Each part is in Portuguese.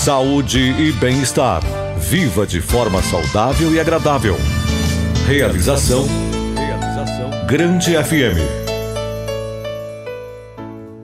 Saúde e bem-estar. Viva de forma saudável e agradável. Realização Grande FM.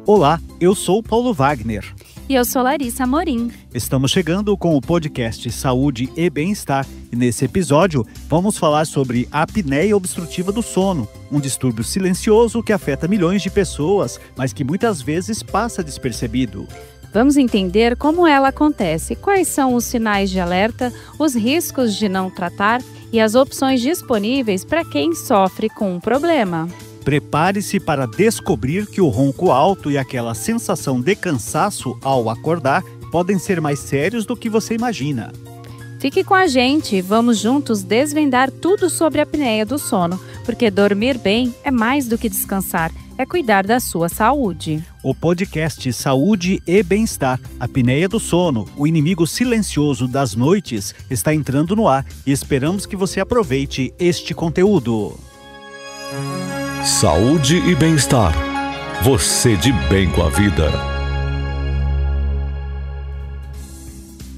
Olá, eu sou Paulo Wagner. E eu sou Larissa Amorim. Estamos chegando com o podcast Saúde e Bem-Estar. E nesse episódio, vamos falar sobre a apneia obstrutiva do sono, um distúrbio silencioso que afeta milhões de pessoas, mas que muitas vezes passa despercebido. Vamos entender como ela acontece, quais são os sinais de alerta, os riscos de não tratar e as opções disponíveis para quem sofre com o problema. Prepare-se para descobrir que o ronco alto e aquela sensação de cansaço ao acordar podem ser mais sérios do que você imagina. Fique com a gente e vamos juntos desvendar tudo sobre a apneia do sono, porque dormir bem é mais do que descansar, é cuidar da sua saúde. O podcast Saúde e Bem-Estar, a apneia do sono, o inimigo silencioso das noites, está entrando no ar e esperamos que você aproveite este conteúdo. Saúde e bem-estar. Você de bem com a vida.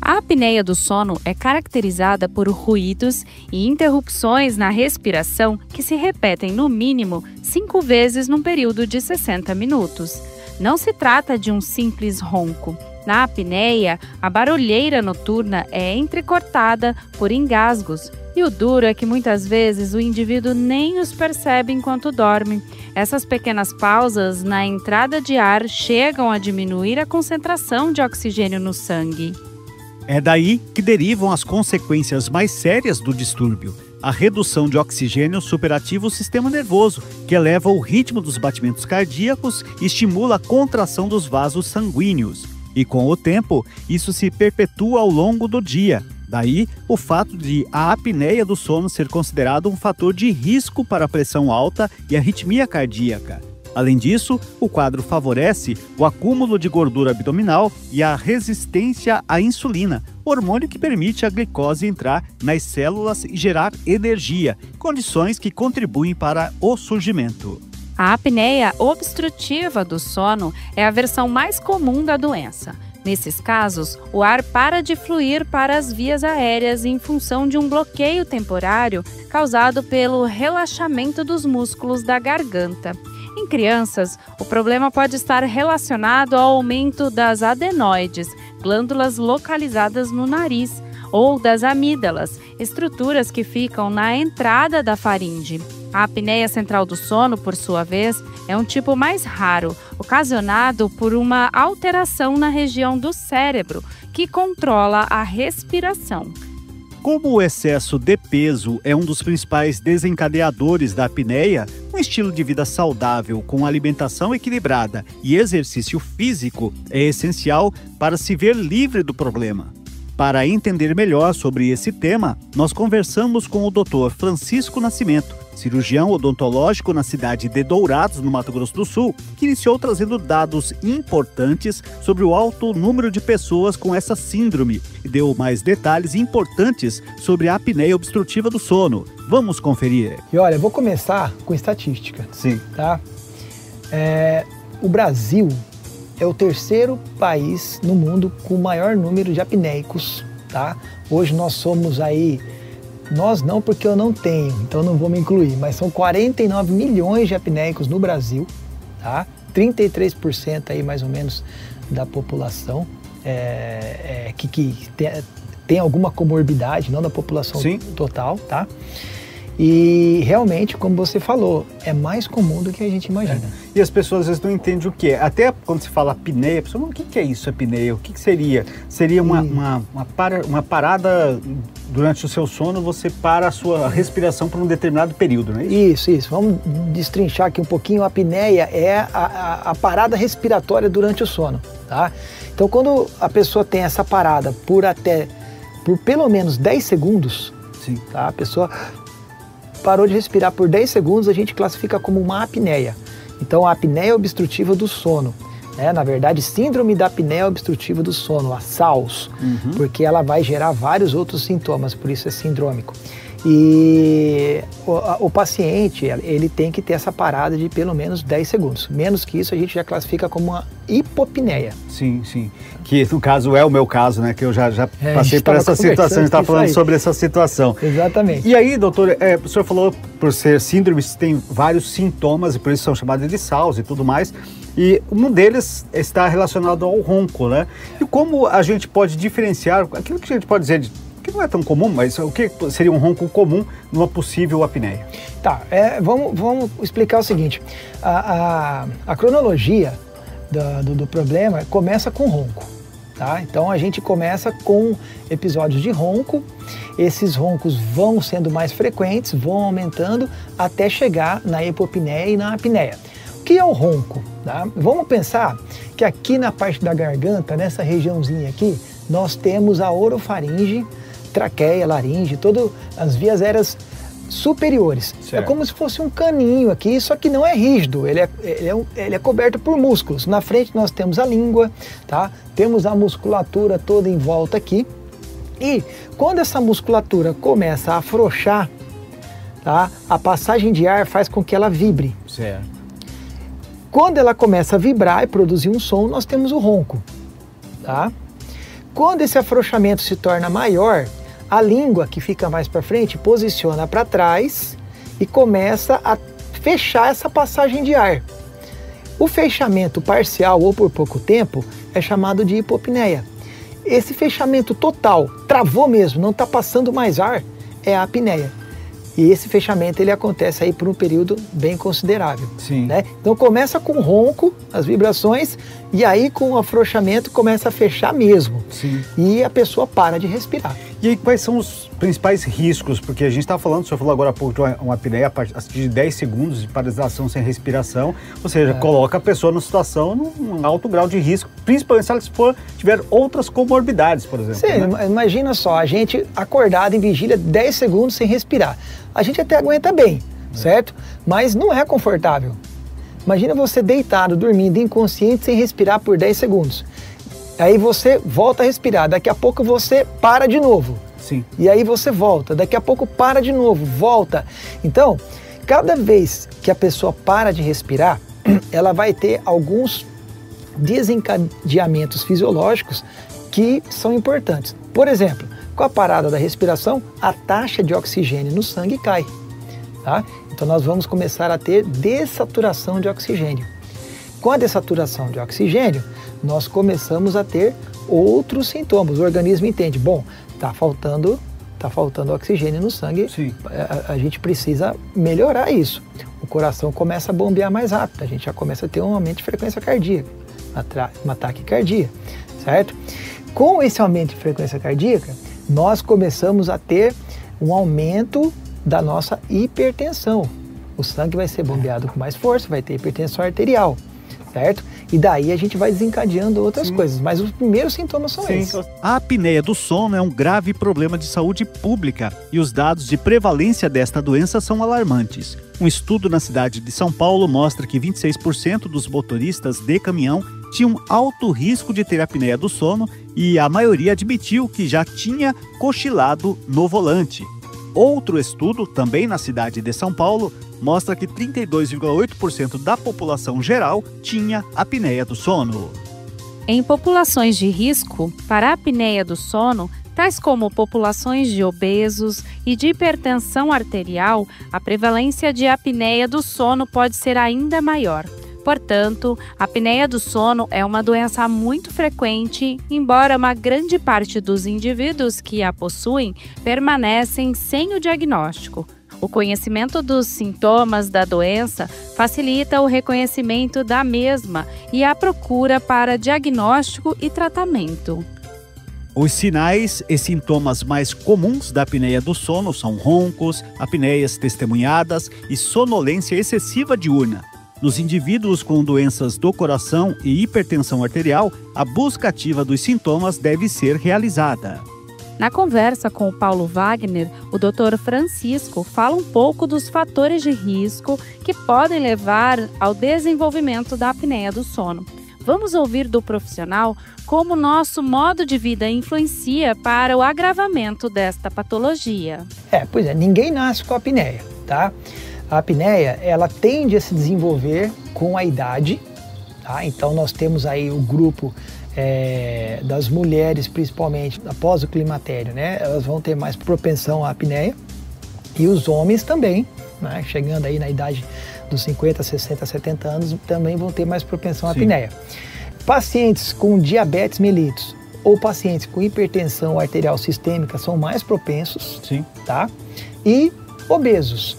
A apneia do sono é caracterizada por ruídos e interrupções na respiração que se repetem no mínimo 5 vezes num período de 60 minutos. Não se trata de um simples ronco. Na apneia, a barulheira noturna é entrecortada por engasgos. E o duro é que muitas vezes o indivíduo nem os percebe enquanto dorme. Essas pequenas pausas na entrada de ar chegam a diminuir a concentração de oxigênio no sangue. É daí que derivam as consequências mais sérias do distúrbio. A redução de oxigênio superativa o sistema nervoso, que eleva o ritmo dos batimentos cardíacos e estimula a contração dos vasos sanguíneos. E com o tempo, isso se perpetua ao longo do dia. Daí, o fato de a apneia do sono ser considerado um fator de risco para a pressão alta e arritmia cardíaca. Além disso, o quadro favorece o acúmulo de gordura abdominal e a resistência à insulina, hormônio que permite a glicose entrar nas células e gerar energia, condições que contribuem para o surgimento. A apneia obstrutiva do sono é a versão mais comum da doença. Nesses casos, o ar para de fluir para as vias aéreas em função de um bloqueio temporário causado pelo relaxamento dos músculos da garganta. Em crianças, o problema pode estar relacionado ao aumento das adenoides, glândulas localizadas no nariz, ou das amígdalas, estruturas que ficam na entrada da faringe. A apneia central do sono, por sua vez, é um tipo mais raro, ocasionado por uma alteração na região do cérebro que controla a respiração. Como o excesso de peso é um dos principais desencadeadores da apneia, um estilo de vida saudável com alimentação equilibrada e exercício físico é essencial para se ver livre do problema. Para entender melhor sobre esse tema, nós conversamos com o Dr. Francisco Nascimento, cirurgião odontológico na cidade de Dourados, no Mato Grosso do Sul, que iniciou trazendo dados importantes sobre o alto número de pessoas com essa síndrome e deu mais detalhes importantes sobre a apneia obstrutiva do sono. Vamos conferir. E olha, eu vou começar com estatística. Sim. Tá? O Brasil é o terceiro país no mundo com o maior número de apneicos, tá? Hoje nós somos aí, nós não porque eu não tenho, então não vou me incluir, mas são 49 milhões de apneicos no Brasil, tá? 33% aí mais ou menos da população que tem alguma comorbidade, não da população Sim. total, tá? E realmente, como você falou, é mais comum do que a gente imagina. E as pessoas às vezes não entendem o que é. Até quando se fala apneia, a pessoa fala, o que é isso, apneia? O que seria? Seria uma parada durante o seu sono, você para a sua respiração por um determinado período, não é isso? Isso. Vamos destrinchar aqui um pouquinho. A apneia é a parada respiratória durante o sono, tá? Então, quando a pessoa tem essa parada por pelo menos 10 segundos, Sim. Tá? A pessoa parou de respirar por 10 segundos, a gente classifica como uma apneia. Então, a apneia obstrutiva do sono, né? Na verdade, síndrome da apneia obstrutiva do sono, a SAOS, porque ela vai gerar vários outros sintomas, por isso é sindrômico. E o paciente, ele tem que ter essa parada de pelo menos 10 segundos. Menos que isso, a gente já classifica como uma hipopneia. Sim, sim. Que no caso é o meu caso, né? Que eu já passei por essa situação, a gente está falando sobre essa situação. Exatamente. E aí, doutor, o senhor falou, por ser síndrome, tem vários sintomas e por isso são chamados de SALS e tudo mais. E um deles está relacionado ao ronco, né? E como a gente pode diferenciar, aquilo que a gente pode dizer que não é tão comum, mas o que seria um ronco comum numa possível apneia? Tá, vamos explicar o seguinte. A cronologia do problema começa com ronco, tá? Então a gente começa com episódios de ronco, esses roncos vão sendo mais frequentes, vão aumentando até chegar na hipopneia e na apneia. O que é o ronco? Tá? Vamos pensar que aqui na parte da garganta, nessa regiãozinha aqui, nós temos a orofaringe, traqueia, laringe, todas as vias aéreas superiores. Certo. É como se fosse um caninho aqui, só que não é rígido, ele é coberto por músculos. Na frente nós temos a língua, tá? Temos a musculatura toda em volta aqui. E quando essa musculatura começa a afrouxar, tá? A passagem de ar faz com que ela vibre. Certo. Quando ela começa a vibrar e produzir um som, nós temos o ronco, tá? Quando esse afrouxamento se torna maior, a língua que fica mais para frente posiciona para trás e começa a fechar essa passagem de ar. O fechamento parcial ou por pouco tempo é chamado de hipopneia. Esse fechamento total, travou mesmo, não está passando mais ar, é a apneia. E esse fechamento ele acontece aí por um período bem considerável. Sim. Né? Então começa com ronco, as vibrações, e aí com o afrouxamento começa a fechar mesmo. Sim. E a pessoa para de respirar. E aí quais são os principais riscos? Porque a gente está falando, o senhor falou agora há pouco de uma apneia a partir de 10 segundos de paralisação sem respiração, ou seja, coloca a pessoa numa situação num alto grau de risco, principalmente se ela tiver outras comorbidades, por exemplo. Sim, né? Imagina só, a gente acordado em vigília 10 segundos sem respirar. A gente até aguenta bem, certo? Mas não é confortável. Imagina você deitado, dormindo, inconsciente, sem respirar por 10 segundos. Aí você volta a respirar, daqui a pouco você para de novo. Sim. E aí você volta, daqui a pouco para de novo, volta. Então, cada vez que a pessoa para de respirar, ela vai ter alguns desencadeamentos fisiológicos que são importantes. Por exemplo, com a parada da respiração, a taxa de oxigênio no sangue cai. Tá? Então nós vamos começar a ter dessaturação de oxigênio. Com a dessaturação de oxigênio, nós começamos a ter outros sintomas. O organismo entende, bom, está faltando oxigênio no sangue, a gente precisa melhorar isso. O coração começa a bombear mais rápido, a gente já começa a ter um aumento de frequência cardíaca, uma taquicardia, certo? Com esse aumento de frequência cardíaca, nós começamos a ter um aumento da nossa hipertensão. O sangue vai ser bombeado com mais força, vai ter hipertensão arterial, certo? E daí a gente vai desencadeando outras coisas, mas os primeiros sintomas são esses. A apneia do sono é um grave problema de saúde pública e os dados de prevalência desta doença são alarmantes. Um estudo na cidade de São Paulo mostra que 26% dos motoristas de caminhão tinham alto risco de ter apneia do sono e a maioria admitiu que já tinha cochilado no volante. Outro estudo, também na cidade de São Paulo, mostra que 32,8% da população geral tinha apneia do sono. Em populações de risco para a apneia do sono, tais como populações de obesos e de hipertensão arterial, a prevalência de apneia do sono pode ser ainda maior. Portanto, a apneia do sono é uma doença muito frequente, embora uma grande parte dos indivíduos que a possuem permanecem sem o diagnóstico. O conhecimento dos sintomas da doença facilita o reconhecimento da mesma e a procura para diagnóstico e tratamento. Os sinais e sintomas mais comuns da apneia do sono são roncos, apneias testemunhadas e sonolência excessiva diurna. Nos indivíduos com doenças do coração e hipertensão arterial, a busca ativa dos sintomas deve ser realizada. Na conversa com o Paulo Wagner, o Dr. Francisco fala um pouco dos fatores de risco que podem levar ao desenvolvimento da apneia do sono. Vamos ouvir do profissional como nosso modo de vida influencia para o agravamento desta patologia. Pois é, ninguém nasce com a apneia, tá? A apneia, ela tende a se desenvolver com a idade, tá? Então nós temos aí o grupo das mulheres, principalmente após o climatério, né? Elas vão ter mais propensão à apneia, e os homens também, né? Chegando aí na idade dos 50, 60, 70 anos, também vão ter mais propensão à apneia. Pacientes com diabetes mellitus ou pacientes com hipertensão arterial sistêmica são mais propensos, tá? E obesos.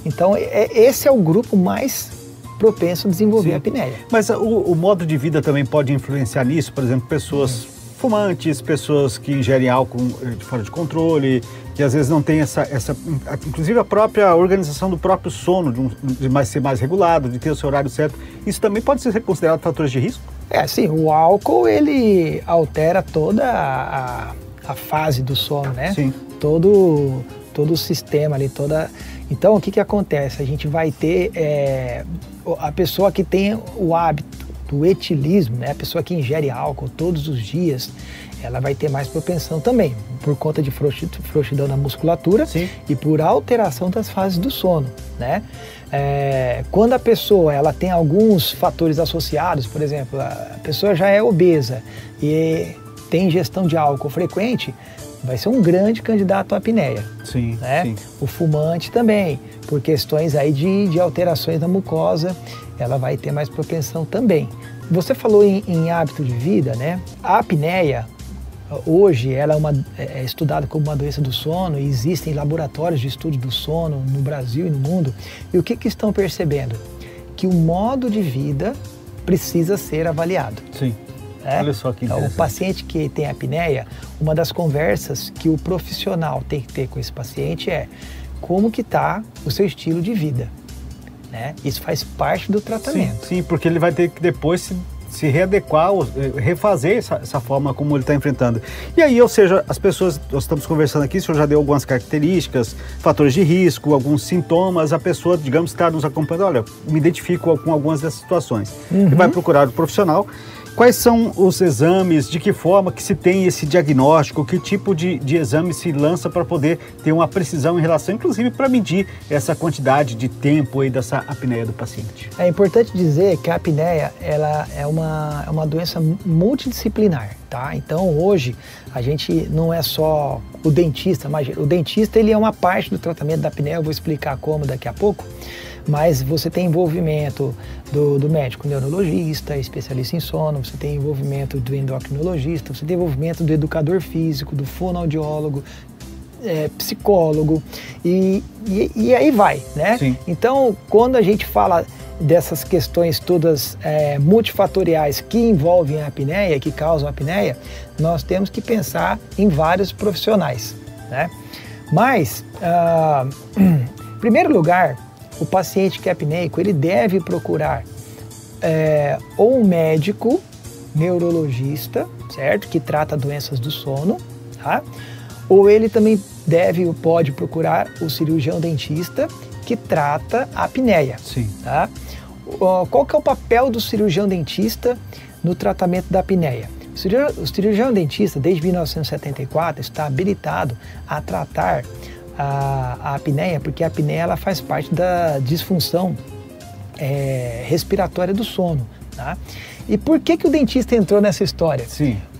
Então, esse é o grupo mais propenso a desenvolver a apneia. Mas o modo de vida também pode influenciar nisso? Por exemplo, pessoas fumantes, pessoas que ingerem álcool fora de controle, que às vezes não tem inclusive a própria organização do próprio sono, de ser mais regulado, de ter o seu horário certo. Isso também pode ser considerado fatores de risco? Sim, o álcool, ele altera toda a fase do sono, né? Todo o sistema ali, Então, o que acontece? A gente vai ter a pessoa que tem o hábito do etilismo, né? A pessoa que ingere álcool todos os dias, ela vai ter mais propensão também, por conta de frouxidão da musculatura e por alteração das fases do sono, né? Quando a pessoa ela tem alguns fatores associados, por exemplo, a pessoa já é obesa e tem ingestão de álcool frequente, vai ser um grande candidato à apneia. Né? O fumante também, por questões aí de alterações na mucosa, ela vai ter mais propensão também. Você falou em hábito de vida, né? A apneia, hoje, ela é estudada como uma doença do sono e existem laboratórios de estudo do sono no Brasil e no mundo. E o que estão percebendo? Que o modo de vida precisa ser avaliado. Olha só que interessante. Então, o paciente que tem apneia, uma das conversas que o profissional tem que ter com esse paciente é como que está o seu estilo de vida, né? Isso faz parte do tratamento. Sim, porque ele vai ter que depois se readequar, refazer essa forma como ele está enfrentando. E aí, ou seja, as pessoas, nós estamos conversando aqui, o senhor já deu algumas características, fatores de risco, alguns sintomas, a pessoa, digamos, está nos acompanhando, olha, me identifico com algumas dessas situações. E vai procurar o profissional. Quais são os exames, de que forma que se tem esse diagnóstico, que tipo de exame se lança para poder ter uma precisão em relação, inclusive para medir essa quantidade de tempo aí dessa apneia do paciente? É importante dizer que a apneia ela é uma doença multidisciplinar, tá? Então hoje a gente não é só o dentista, mas o dentista ele é uma parte do tratamento da apneia, eu vou explicar como daqui a pouco. Mas você tem envolvimento do médico neurologista, especialista em sono, você tem envolvimento do endocrinologista, você tem envolvimento do educador físico, do fonoaudiólogo, psicólogo e aí vai, né? Então, quando a gente fala dessas questões todas multifatoriais que envolvem a apneia, que causam a apneia, nós temos que pensar em vários profissionais, né? Mas, em primeiro lugar, o paciente que é apneico, ele deve procurar ou um médico neurologista, certo? Que trata doenças do sono, tá? Ou ele também pode procurar o cirurgião dentista que trata a apneia, tá? Qual que é o papel do cirurgião dentista no tratamento da apneia? O cirurgião dentista, desde 1974, está habilitado a tratar a apneia, porque a apneia ela faz parte da disfunção respiratória do sono, tá? E por que o dentista entrou nessa história?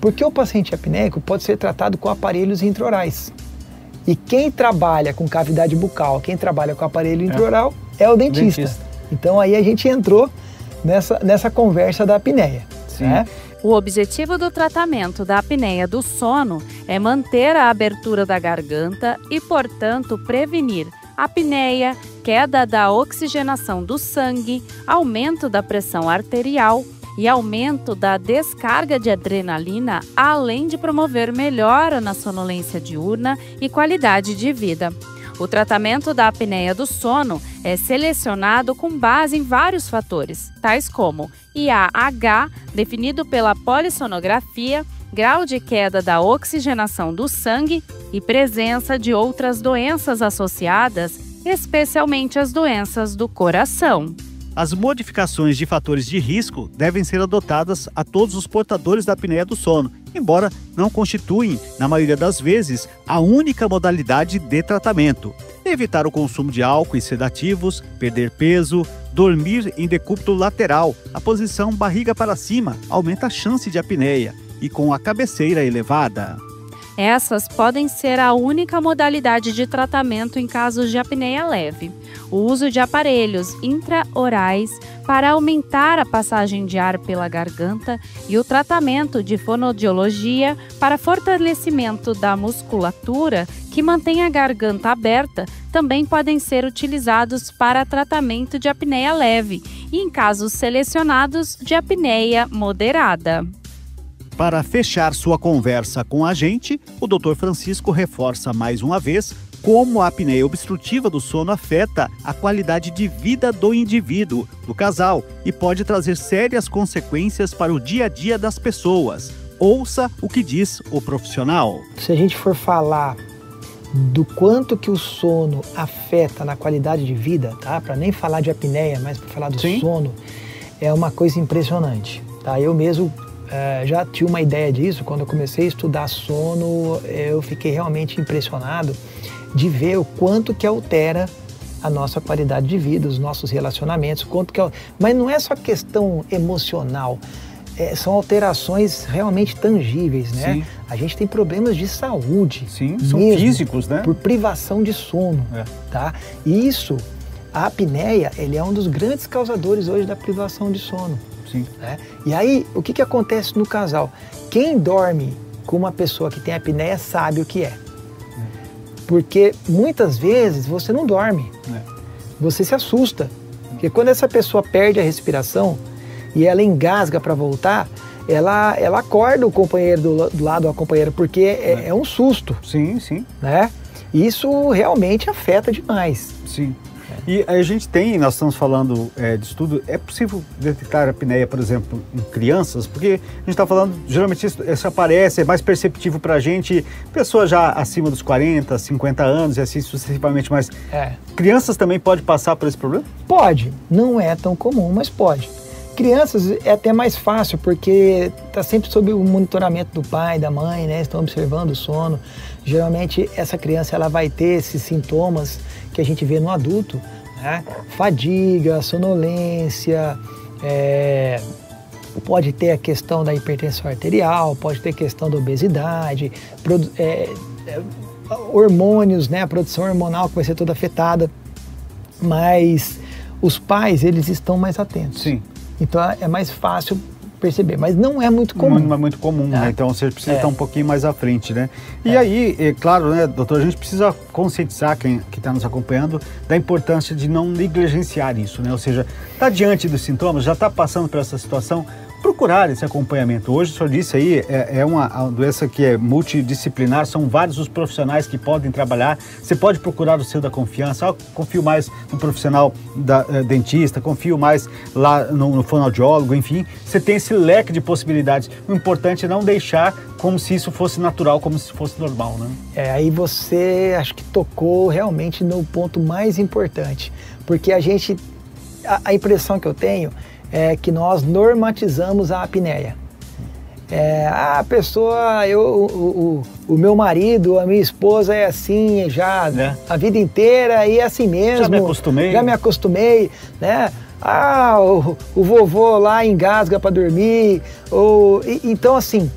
Porque o paciente apneico pode ser tratado com aparelhos intraorais. E quem trabalha com cavidade bucal, quem trabalha com aparelho intraoral é o dentista. Então aí a gente entrou nessa conversa da apneia. Né? O objetivo do tratamento da apneia do sono é manter a abertura da garganta e, portanto, prevenir apneia, queda da oxigenação do sangue, aumento da pressão arterial e aumento da descarga de adrenalina, além de promover melhora na sonolência diurna e qualidade de vida. O tratamento da apneia do sono é selecionado com base em vários fatores, tais como IAH, definido pela polissonografia, grau de queda da oxigenação do sangue e presença de outras doenças associadas, especialmente as doenças do coração. As modificações de fatores de risco devem ser adotadas a todos os portadores da apneia do sono, embora não constituem, na maioria das vezes, a única modalidade de tratamento. Evitar o consumo de álcool e sedativos, perder peso, dormir em decúbito lateral, a posição barriga para cima aumenta a chance de apneia e com a cabeceira elevada. Essas podem ser a única modalidade de tratamento em casos de apneia leve. O uso de aparelhos intraorais para aumentar a passagem de ar pela garganta e o tratamento de fonoaudiologia para fortalecimento da musculatura que mantém a garganta aberta também podem ser utilizados para tratamento de apneia leve e, em casos selecionados, de apneia moderada. Para fechar sua conversa com a gente, o Dr. Francisco reforça mais uma vez como a apneia obstrutiva do sono afeta a qualidade de vida do indivíduo, do casal, e pode trazer sérias consequências para o dia a dia das pessoas. Ouça o que diz o profissional. Se a gente for falar do quanto que o sono afeta na qualidade de vida, tá? Para nem falar de apneia, mas para falar do sono, é uma coisa impressionante, tá? Eu mesmo já tinha uma ideia disso. Quando eu comecei a estudar sono, eu fiquei realmente impressionado de ver o quanto que altera a nossa qualidade de vida, os nossos relacionamentos, quanto que mas não é só questão emocional, são alterações realmente tangíveis, né? Sim. A gente tem problemas de saúde, são físicos, né? Por privação de sono, tá? E isso, a apneia, ele é um dos grandes causadores hoje da privação de sono. Sim. Né? E aí, o que acontece no casal? Quem dorme com uma pessoa que tem apneia sabe o que é. Porque muitas vezes você não dorme, você se assusta. Porque quando essa pessoa perde a respiração e ela engasga para voltar, ela acorda o companheiro do lado, a companheira, porque é um susto. Sim, sim. Né? Isso realmente afeta demais. Sim. E a gente nós estamos falando de estudo, é possível detectar a apneia, por exemplo, em crianças? Porque a gente está falando, geralmente isso aparece, é mais perceptível para a gente, pessoas já acima dos 40, 50 anos e assim sucessivamente, mas crianças também podem passar por esse problema? Pode, não é tão comum, mas pode. Crianças é até mais fácil, porque está sempre sob o monitoramento do pai, da mãe, né? Estão observando o sono. Geralmente essa criança ela vai ter esses sintomas que a gente vê no adulto, né? Fadiga, sonolência, pode ter a questão da hipertensão arterial, pode ter a questão da obesidade, hormônios, né? A produção hormonal que vai ser toda afetada, mas os pais, eles estão mais atentos. Sim. Então é mais fácil perceber, mas não é muito comum. Não é muito comum, né? Então você precisa estar um pouquinho mais à frente, né? E aí, claro, né, doutor, a gente precisa conscientizar quem está nos acompanhando da importância de não negligenciar isso, né? Ou seja, está diante dos sintomas, já está passando por essa situação, procurar esse acompanhamento. Hoje, o senhor disse aí, é uma doença que é multidisciplinar, são vários os profissionais que podem trabalhar. Você pode procurar o seu da confiança. Confio mais no profissional dentista, confio mais lá no fonoaudiólogo, enfim. Você tem esse leque de possibilidades. O importante é não deixar como se isso fosse natural, como se fosse normal, né? Aí você, acho que tocou realmente no ponto mais importante. Porque a impressão que eu tenho é que nós normatizamos a apneia. A pessoa, o meu marido, a minha esposa é assim já a vida inteira e é assim mesmo. Já me acostumei, né? O vovô lá engasga para dormir. Então, assim,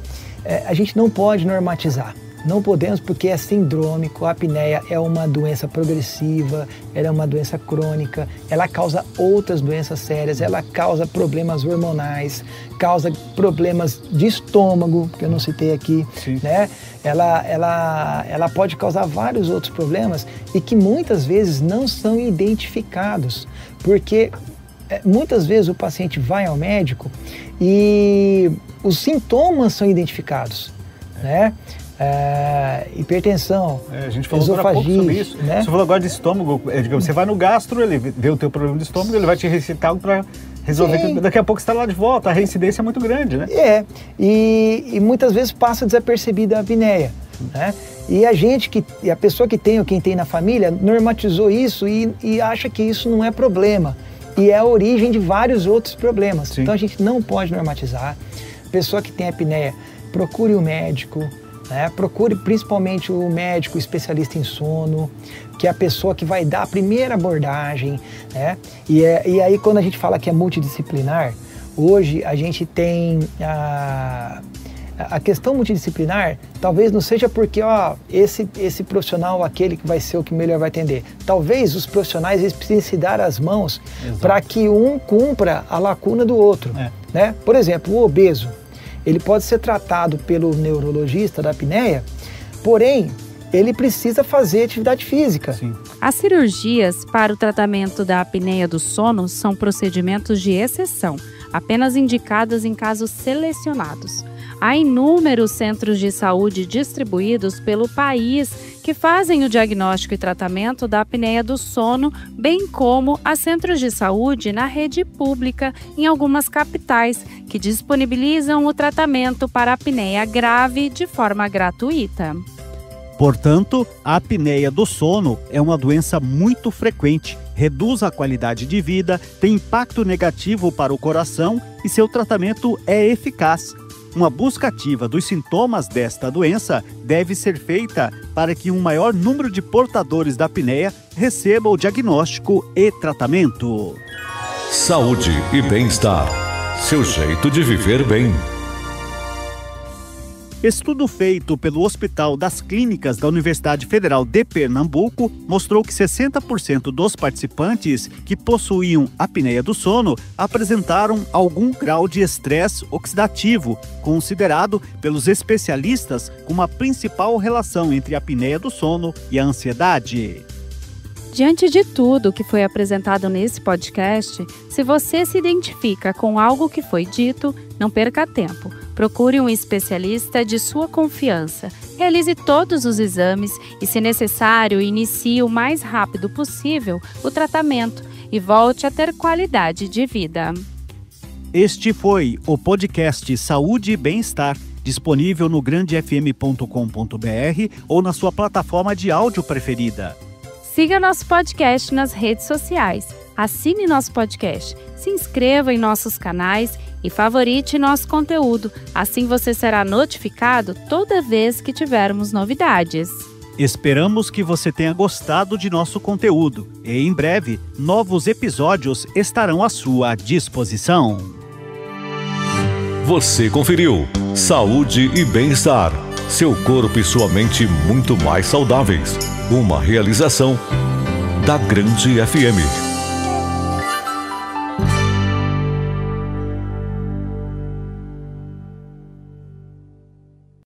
a gente não pode normatizar. Não podemos, porque é sindrômico. A apneia é uma doença progressiva, ela é uma doença crônica, ela causa outras doenças sérias, ela causa problemas hormonais, causa problemas de estômago, que eu não citei aqui, né? Ela pode causar vários outros problemas e que muitas vezes não são identificados, porque muitas vezes o paciente vai ao médico e os sintomas são identificados, né? Hipertensão, a gente falou agora pouco sobre isso, né? Você falou agora de estômago, digamos, você vai no gastro, ele vê o teu problema de estômago, ele vai te receitar algo para resolver, daqui a pouco você está lá de volta, a reincidência é muito grande, né? E muitas vezes passa desapercebida a apneia, né? E a pessoa que tem ou quem tem na família normatizou isso e acha que isso não é problema. e é a origem de vários outros problemas. Sim. Então a gente não pode normatizar. Pessoa que tem apneia, procure o médico, né? Procure principalmente o médico especialista em sono, que é a pessoa que vai dar a primeira abordagem, né? E aí quando a gente fala que é multidisciplinar, hoje a gente tem a questão multidisciplinar, talvez não seja porque esse profissional, aquele que vai ser o que melhor vai atender. Talvez os profissionais eles precisem se dar as mãos para que um cumpra a lacuna do outro. Né? Por exemplo, o obeso, ele pode ser tratado pelo neurologista da apneia, porém, ele precisa fazer atividade física. Sim. As cirurgias para o tratamento da apneia do sono são procedimentos de exceção, apenas indicadas em casos selecionados. Há inúmeros centros de saúde distribuídos pelo país que fazem o diagnóstico e tratamento da apneia do sono, bem como há centros de saúde na rede pública em algumas capitais que disponibilizam o tratamento para a apneia grave de forma gratuita. Portanto, a apneia do sono é uma doença muito frequente, reduz a qualidade de vida, tem impacto negativo para o coração e seu tratamento é eficaz. Uma busca ativa dos sintomas desta doença deve ser feita para que um maior número de portadores da apneia receba o diagnóstico e tratamento. Saúde e bem-estar. Seu jeito de viver bem. Estudo feito pelo Hospital das Clínicas da Universidade Federal de Pernambuco mostrou que 60% dos participantes que possuíam apneia do sono apresentaram algum grau de estresse oxidativo, considerado pelos especialistas como a principal relação entre a apneia do sono e a ansiedade. Diante de tudo que foi apresentado nesse podcast, se você se identifica com algo que foi dito, não perca tempo. Procure um especialista de sua confiança. Realize todos os exames e, se necessário, inicie o mais rápido possível o tratamento e volte a ter qualidade de vida. Este foi o podcast Saúde e Bem-Estar, disponível no grandefm.com.br ou na sua plataforma de áudio preferida. Siga nosso podcast nas redes sociais, assine nosso podcast, se inscreva em nossos canais e favorite nosso conteúdo. Assim você será notificado toda vez que tivermos novidades. Esperamos que você tenha gostado de nosso conteúdo e em breve novos episódios estarão à sua disposição. Você conferiu Saúde e Bem-Estar. Seu corpo e sua mente muito mais saudáveis. Uma realização da Grande FM.